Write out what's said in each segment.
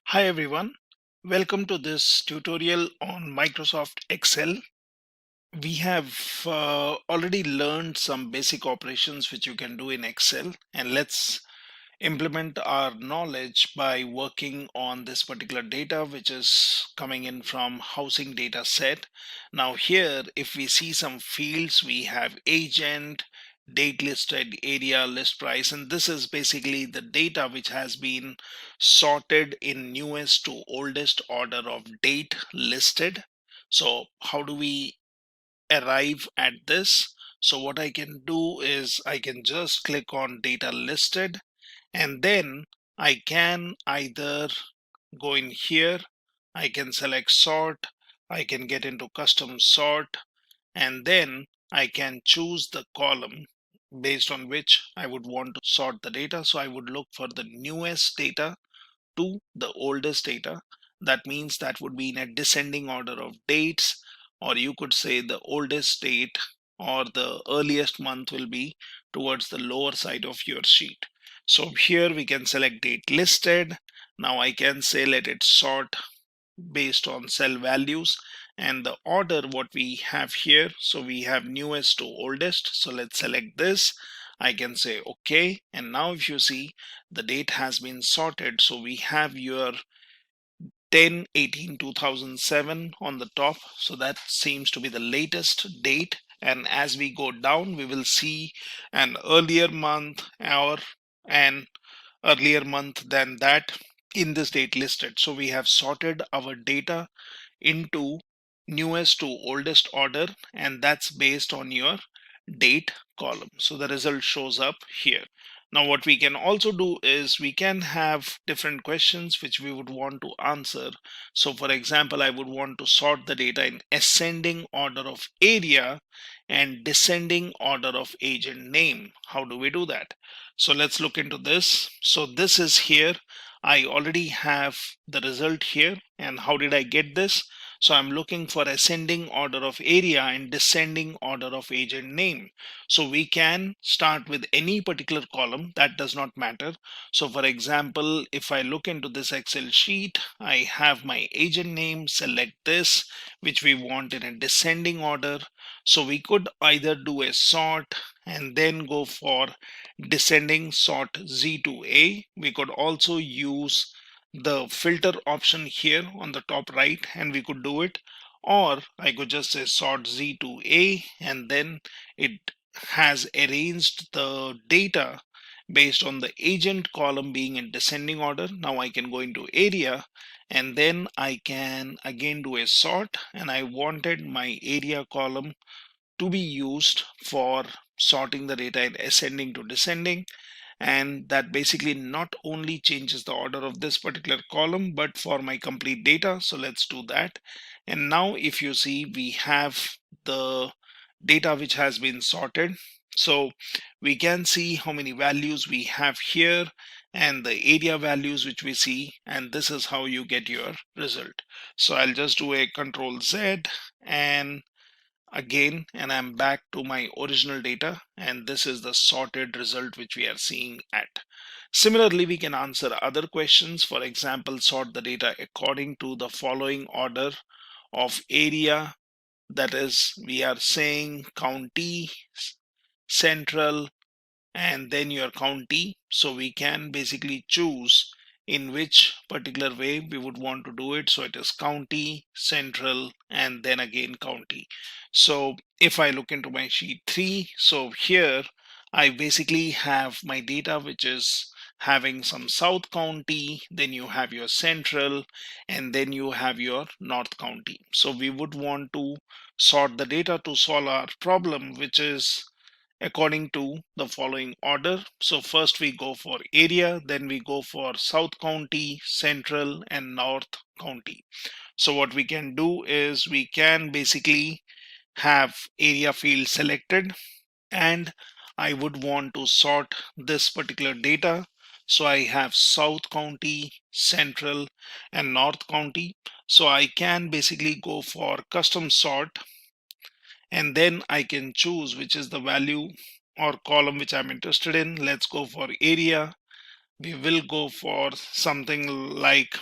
Hi everyone, welcome to this tutorial on Microsoft Excel. We have already learned some basic operations which you can do in Excel, and let's implement our knowledge by working on this particular data which is coming in from housing data set. Now here, if we see some fields, we have agent, date listed, area, list price, and this is basically the data which has been sorted in newest to oldest order of date listed. So how do we arrive at this? So what I can do is I can just click on data listed, and then I can either go in here, I can select sort, I can get into custom sort, and then I can choose the column based on which I would want to sort the data. So I would look for the newest data to the oldest data. That means that would be in a descending order of dates, or you could say the oldest date or the earliest month will be towards the lower side of your sheet. So here we can select date listed. Now I can say let it sort based on cell values and the order what we have here. So we have newest to oldest. So let's select this. I can say okay, and now if you see, the date has been sorted. So we have your 10/18/2007 on the top, so that seems to be the latest date. And as we go down, we will see an earlier month or an earlier month than that in this date listed. So we have sorted our data into newest to oldest order, and that's based on your date column. So the result shows up here. Now what we can also do is we can have different questions which we would want to answer. So for example, I would want to sort the data in ascending order of area and descending order of agent name. How do we do that? So let's look into this. So this is here. I already have the result here. And how did I get this? So I'm looking for ascending order of area and descending order of agent name. So we can start with any particular column, that does not matter. So for example, if I look into this Excel sheet, I have my agent name, select this, which we want in a descending order. So we could either do a sort and then go for descending sort Z to A. We could also use the filter option here on the top right, and we could do it, or I could just say sort Z to A, and then it has arranged the data based on the agent column being in descending order. Now I can go into area, and then I can again do a sort, and I wanted my area column to be used for sorting the data in ascending to descending. And that basically not only changes the order of this particular column but for my complete data. So let's do that. And now if you see, we have the data which has been sorted. So we can see how many values we have here and the area values which we see, and this is how you get your result. So I'll just do a Control Z and again, and I'm back to my original data, and this is the sorted result which we are seeing at. Similarly, we can answer other questions. For example, sort the data according to the following order of area. That is, we are saying county, central, and then your county. So we can basically choose in which particular way we would want to do it. So it is county, central, and then again county. So if I look into my sheet 3, so here I basically have my data which is having some South County, then you have your central, and then you have your North County. So we would want to sort the data to solve our problem, which is according to the following order. So first we go for area, then we go for South County, Central, and North County. So what we can do is we can basically have area field selected, and I would want to sort this particular data. So I have South County, Central, and North County. So I can basically go for custom sort, and then I can choose which is the value or column which I'm interested in. Let's go for area. We will go for something like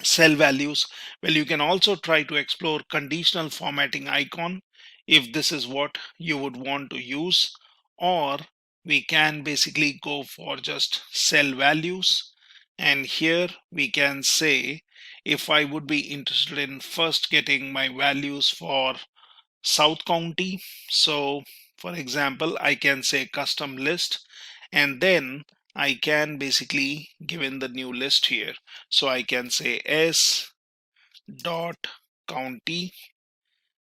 cell values. Well, you can also try to explore conditional formatting icon if this is what you would want to use, or we can basically go for just cell values. And here we can say if I would be interested in first getting my values for South County. So for example, I can say custom list, and then I can basically give in the new list here. So I can say S dot county,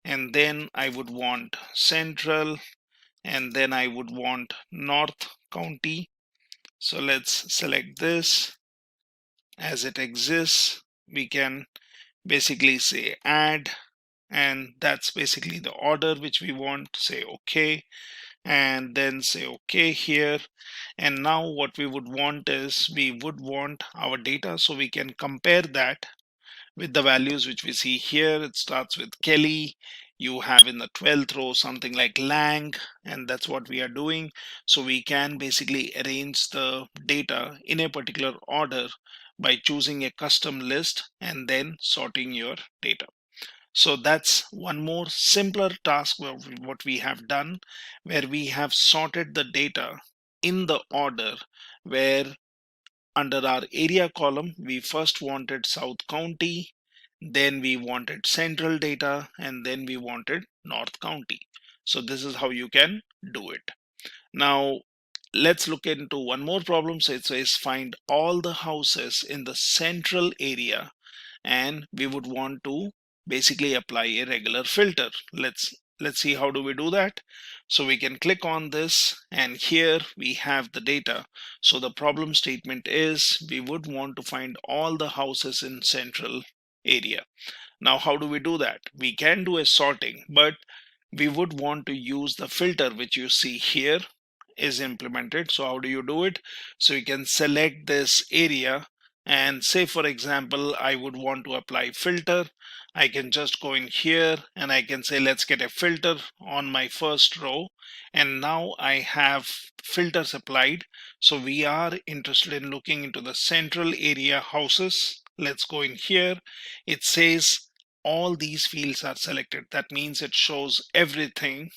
and then I would want central, and then I would want North County. So let's select this as it exists. We can basically say add, and that's basically the order which we want. Say okay, and then say okay here. And now what we would want is we would want our data, so we can compare that with the values which we see here. It starts with Kelly. You have in the 12th row something like Lang, and that's what we are doing. So we can basically arrange the data in a particular order by choosing a custom list and then sorting your data. So that's one more simpler task what we have done, where we have sorted the data in the order where under our area column, we first wanted South County, then we wanted central data, and then we wanted North County. So this is how you can do it. Now, let's look into one more problem. So it says find all the houses in the central area, and we would want to basically apply a regular filter. Let's see how do we do that. So we can click on this, and here we have the data. So the problem statement is we would want to find all the houses in central area. Now how do we do that? We can do a sorting, but we would want to use the filter which you see here is implemented. So how do you do it? So you can select this area, and say for example I would want to apply filter. I can just go in here and I can say let's get a filter on my first row, and now I have filters applied. So we are interested in looking into the central area houses. Let's go in here. It says all these fields are selected. That means it shows everything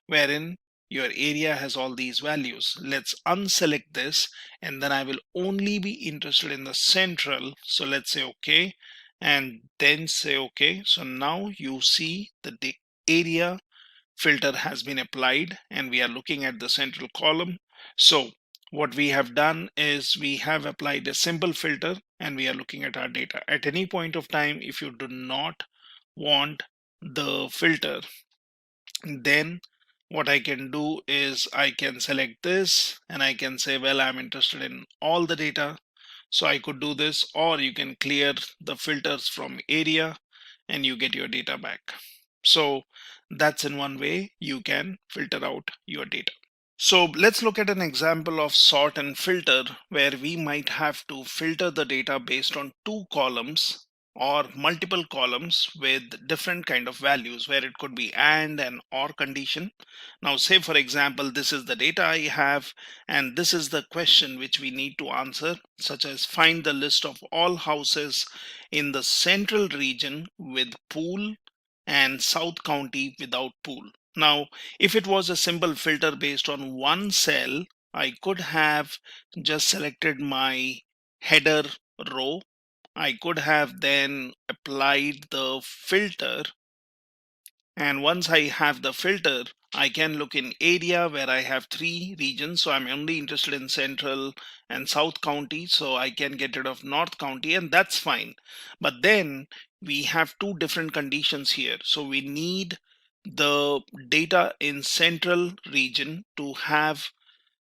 wherein your area has all these values. Let's unselect this, and then I will only be interested in the central. So let's say okay, and then say okay. So now you see the area filter has been applied, and we are looking at the central column. So what we have done is we have applied a simple filter, and we are looking at our data. At any point of time, if you do not want the filter, then what I can do is I can select this, and I can say, well, I'm interested in all the data. So I could do this, or you can clear the filters from area and you get your data back. So that's in one way you can filter out your data. So let's look at an example of sort and filter, where we might have to filter the data based on two columns or multiple columns with different kind of values, where it could be and or condition. Now say for example this is the data I have, and this is the question which we need to answer, such as find the list of all houses in the central region with pool and South County without pool. Now, if it was a simple filter based on one cell, I could have just selected my header row. I could have then applied the filter, and once I have the filter, I can look in area where I have three regions. So I'm only interested in central and South County. So I can get rid of North County, and that's fine. But then we have two different conditions here. So we need the data in central region to have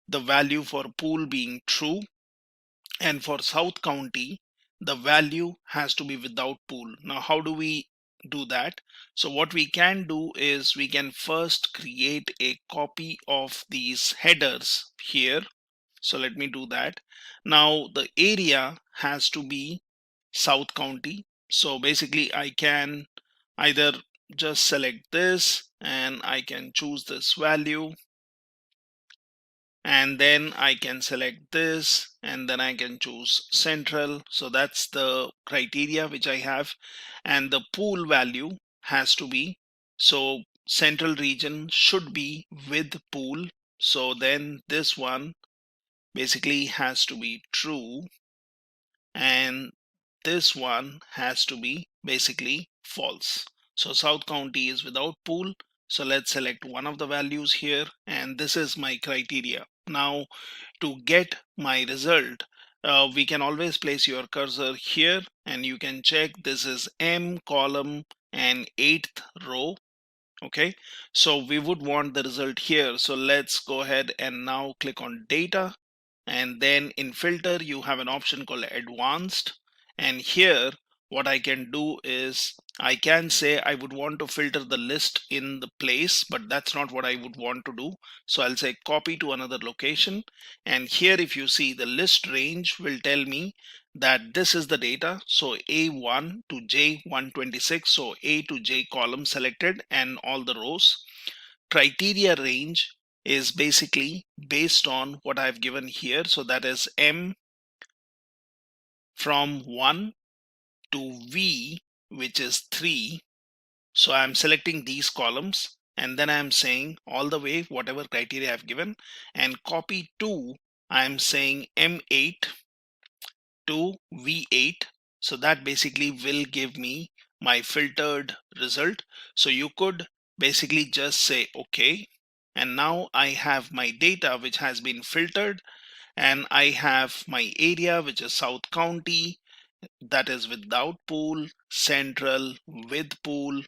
the value for pool being true, and for South County the value has to be without pool. Now how do we do that? So what we can do is we can first create a copy of these headers here. So let me do that. Now the area has to be South County. So basically I can either just select this, and I can choose this value, and then I can select this, and then I can choose central. So that's the criteria which I have, and the pool value has to be, so central region should be with pool. So then this one basically has to be true, and this one has to be basically false. So South County is without pool. So let's select one of the values here, and this is my criteria. Now to get my result, we can always place your cursor here and you can check this is M column and 8th row. Okay, so we would want the result here. So let's go ahead and now click on data, and then in filter you have an option called advanced, and here what I can do is I can say I would want to filter the list in the place, but that's not what I would want to do. So I'll say copy to another location, and here if you see the list range will tell me that this is the data. So A1 to J126, so A to J column selected and all the rows. Criteria range is basically based on what I've given here. So that is M from 1 to V, which is 3. So I'm selecting these columns, and then I'm saying all the way whatever criteria I've given, and copy to, I'm saying M8 to V8. So that basically will give me my filtered result. So you could basically just say okay, and now I have my data which has been filtered, and I have my area which is South County, that is without pool, central with pool,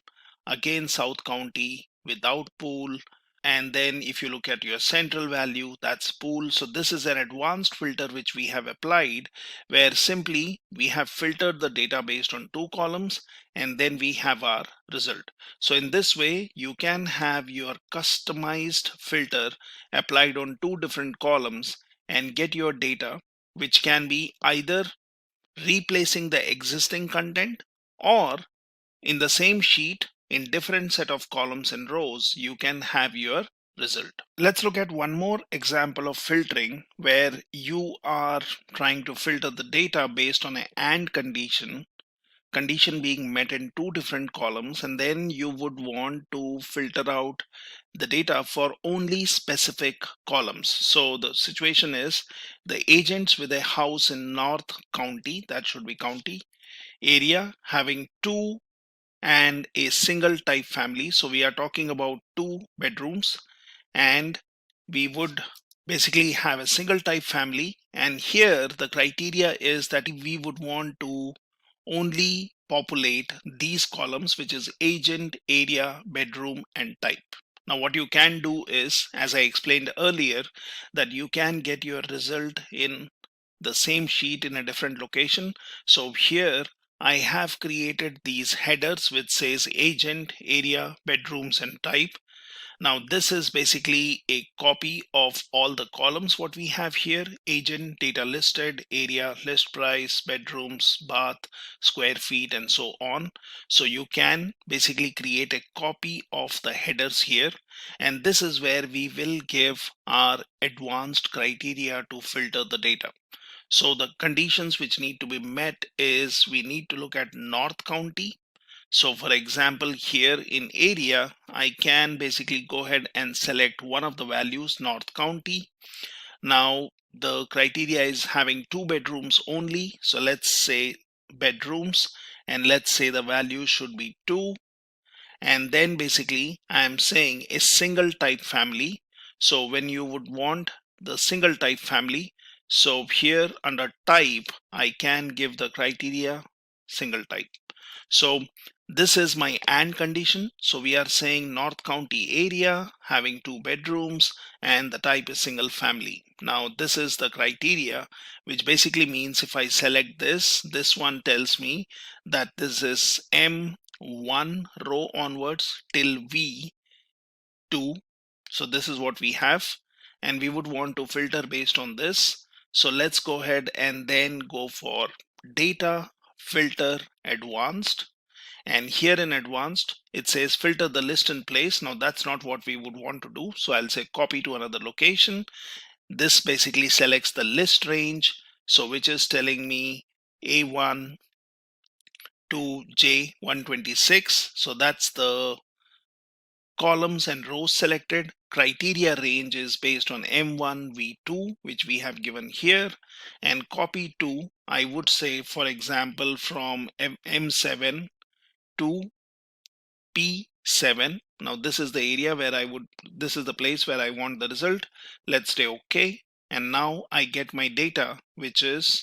again South County without pool, and then if you look at your central value, that's pool. So this is an advanced filter which we have applied, where simply we have filtered the data based on 2 columns, and then we have our result. So in this way you can have your customized filter applied on 2 different columns and get your data, which can be either replacing the existing content, or in the same sheet in different set of columns and rows you can have your result. Let's look at one more example of filtering where you are trying to filter the data based on an AND condition being met in 2 different columns, and then you would want to filter out the data for only specific columns. So the situation is the agents with a house in North County, that should be county area, having 2 and a single type family. So we are talking about 2 bedrooms, and we would basically have a single type family, and here the criteria is that we would want to only populate these columns, which is agent, area, bedroom and type. Now what you can do is, as I explained earlier, that you can get your result in the same sheet in a different location. So here I have created these headers which says agent, area, bedrooms and type. Now this is basically a copy of all the columns what we have here: agent, data listed, area, list price, bedrooms, bath, square feet and so on. So you can basically create a copy of the headers here, and this is where we will give our advanced criteria to filter the data. So the conditions which need to be met is we need to look at North County. So for example, here in area, I can basically go ahead and select one of the values, North County. Now the criteria is having 2 bedrooms only. So let's say bedrooms, and let's say the value should be 2. And then basically I'm saying a single type family. So when you would want the single type family, so here under type, I can give the criteria single type. So this is my AND condition. So we are saying North County area having 2 bedrooms and the type is single family. Now this is the criteria, which basically means if I select this one tells me that this is M1 row onwards till V2. So this is what we have, and we would want to filter based on this. So let's go ahead and then go for data, filter, advanced. And here in advanced, it says filter the list in place. Now that's not what we would want to do. So I'll say copy to another location. this basically selects the list range, so which is telling me A1 to J126. So that's the columns and rows selected. Criteria range is based on M1, V2, which we have given here, and copy to, I would say, for example, from M7 to P7. Now this is the area where this is the place where I want the result. Let's say OK. And now I get my data, which is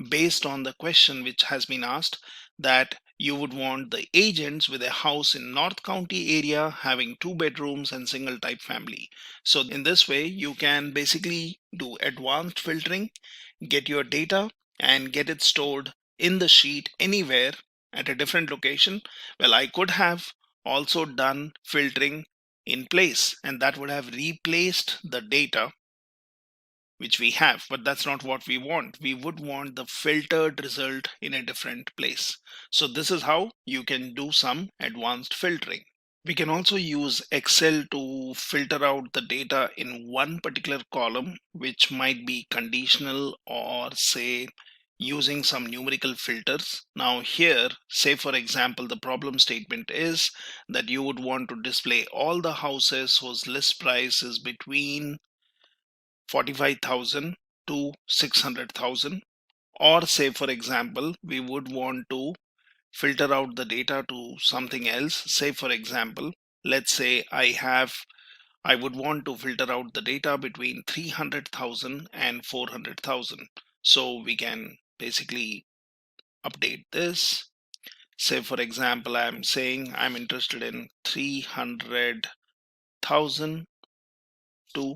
based on the question which has been asked, that you would want the agents with a house in North County area having 2 bedrooms and single type family. So in this way, you can basically do advanced filtering, get your data and get it stored in the sheet anywhere at a different location. Well, I could have also done filtering in place, and that would have replaced the data which we have, but that's not what we want. We would want the filtered result in a different place. So this is how you can do some advanced filtering. We can also use Excel to filter out the data in one particular column, which might be conditional or say using some numerical filters. Now here, say for example, the problem statement is that you would want to display all the houses whose list price is between 45,000 to 600,000. Or say for example, we would want to filter out the data to something else. Say for example, let's say I would want to filter out the data between 300,000 and 400,000. So we can basically update this. Say for example, I'm saying I'm interested in 300,000 to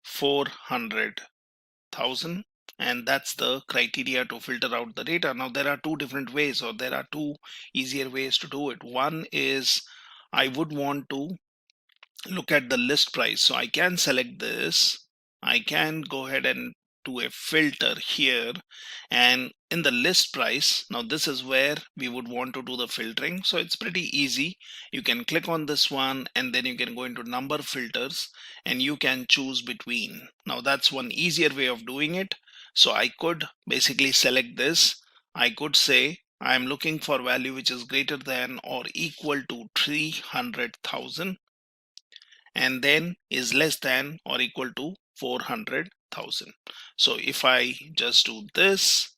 400,000, and that's the criteria to filter out the data. Now there are two different ways, or there are two easier ways to do it. One is I would want to look at the list price, so I can select this. I can go ahead and do a filter here, and in the list price, now this is where we would want to do the filtering. So it's pretty easy. You can click on this one and then you can go into number filters and you can choose between. Now that's one easier way of doing it. So I could basically select this. I could say I'm looking for value which is greater than or equal to 300,000 and then is less than or equal to 400,000. So if I just do this,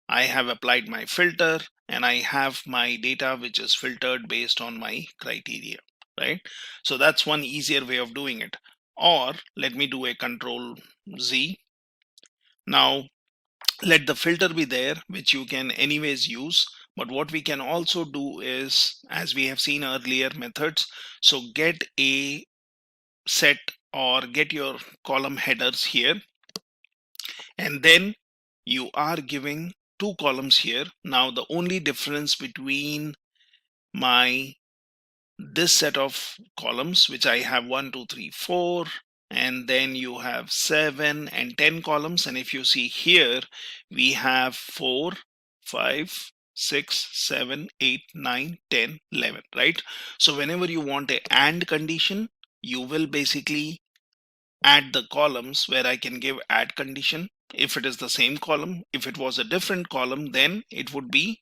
I have applied my filter and I have my data which is filtered based on my criteria, right? So that's one easier way of doing it. Or let me do a control Z. Now let the filter be there, which you can anyways use. But what we can also do is, as we have seen earlier methods, so get a set or get your column headers here, and then you are giving two columns here. Now the only difference between my this set of columns, which I have 1 2 3 4, and then you have 7 and 10 columns, and if you see here we have 4 5 6 7 8 9 10 11, right? So whenever you want a AND condition, you will basically add the columns where I can give add condition if it is the same column. If it was a different column, then it would be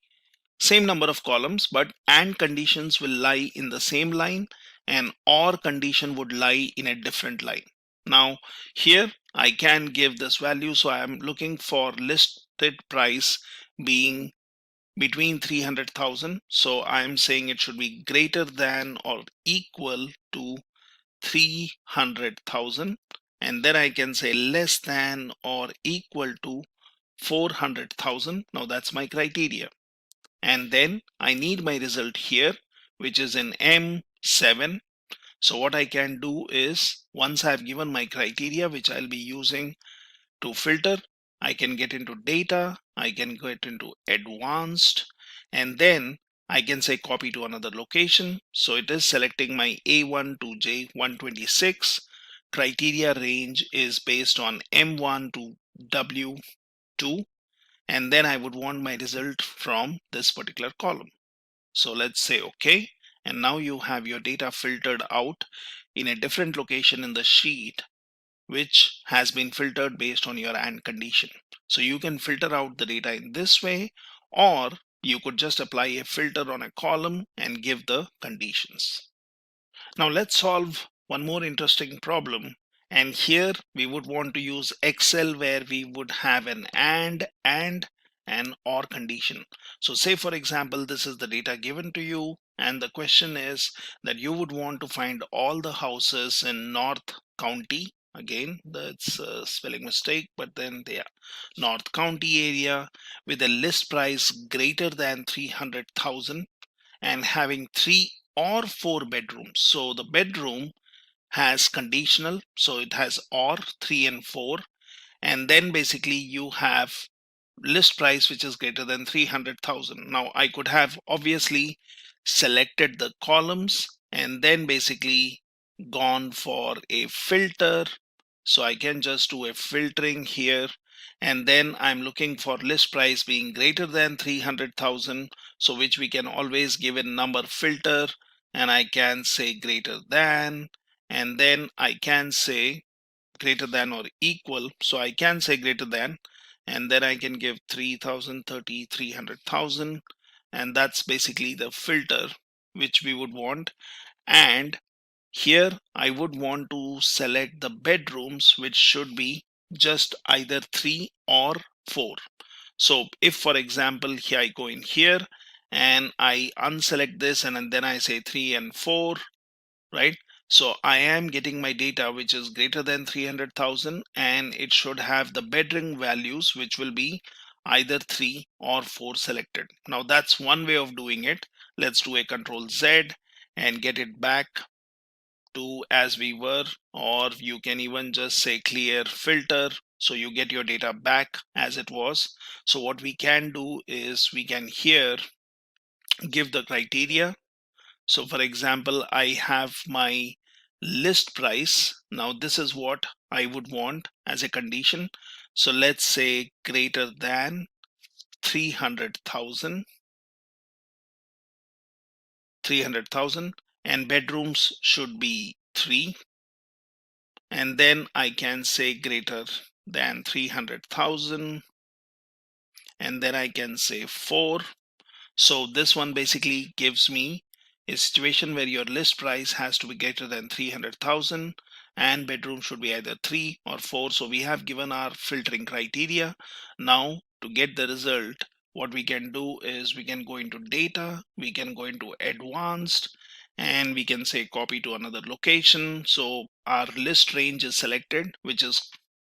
same number of columns, but AND conditions will lie in the same line and OR condition would lie in a different line. Now here I can give this value, so I am looking for listed price being between 300,000, so I am saying it should be greater than or equal to 300,000, and then I can say less than or equal to 400,000. Now that's my criteria, and then I need my result here, which is in M7. So what I can do is, once I've given my criteria which I'll be using to filter, I can get into data, I can get into advanced, and then I can say copy to another location. So it is selecting my A1 to J126. Criteria range is based on M1 to W2, and then I would want my result from this particular column. So let's say OK, and now you have your data filtered out in a different location in the sheet, which has been filtered based on your AND condition. So you can filter out the data in this way, or you could just apply a filter on a column and give the conditions. Now let's solve one more interesting problem. And here we would want to use Excel, where we would have an and an or condition. So say for example, this is the data given to you, and the question is that you would want to find all the houses in North County. Again, that's a spelling mistake, but then they are North County area with a list price greater than 300,000 and having 3 or 4 bedrooms. So the bedroom has conditional, so it has or 3 and 4, and then basically you have list price which is greater than 300,000. Now I could have obviously selected the columns and then basically gone for a filter. So I can just do a filtering here, and then I'm looking for list price being greater than 300,000, so which we can always give a number filter, and I can say greater than, and then I can say greater than or equal. So I can say greater than, and then I can give 3,000, 30, 300,000, and that's basically the filter which we would want. And here I would want to select the bedrooms, which should be just either 3 or 4. So if for example here I go in here and I unselect this and then I say 3 and 4, right? So I am getting my data which is greater than 300,000, and it should have the bedroom values which will be either 3 or 4 selected. Now that's one way of doing it. Let's do a Control Z and get it back to as we were, or you can even just say clear filter, so you get your data back as it was. So what we can do is we can here give the criteria. So for example, I have my list price. Now this is what I would want as a condition. So let's say greater than 300,000, and bedrooms should be 3. And then I can say greater than 300,000, and then I can say 4. So this one basically gives me a situation where your list price has to be greater than 300,000 and bedroom should be either 3 or 4. So we have given our filtering criteria. Now to get the result, what we can do is we can go into data, we can go into advanced, and we can say copy to another location. So our list range is selected, which is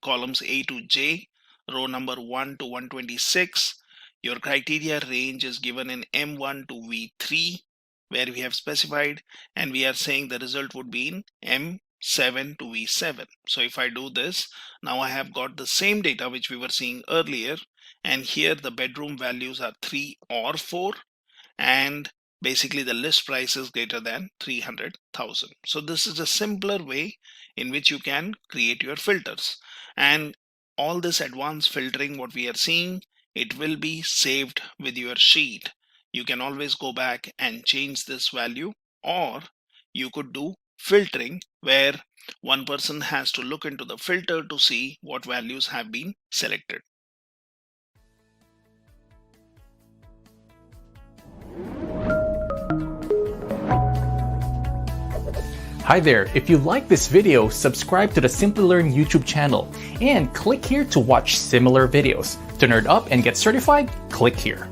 columns A to J, row number 1 to 126. Your criteria range is given in M1 to V3, where we have specified, and we are saying the result would be in M7 to V7. So if I do this, now I have got the same data which we were seeing earlier, and here the bedroom values are 3 or 4, and basically the list price is greater than 300,000. So this is a simpler way in which you can create your filters. And all this advanced filtering, what we are seeing, it will be saved with your sheet. You can always go back and change this value, or you could do filtering where one person has to look into the filter to see what values have been selected. Hi there, if you like this video, subscribe to the Simplilearn YouTube channel and click here to watch similar videos. To nerd up and get certified, click here.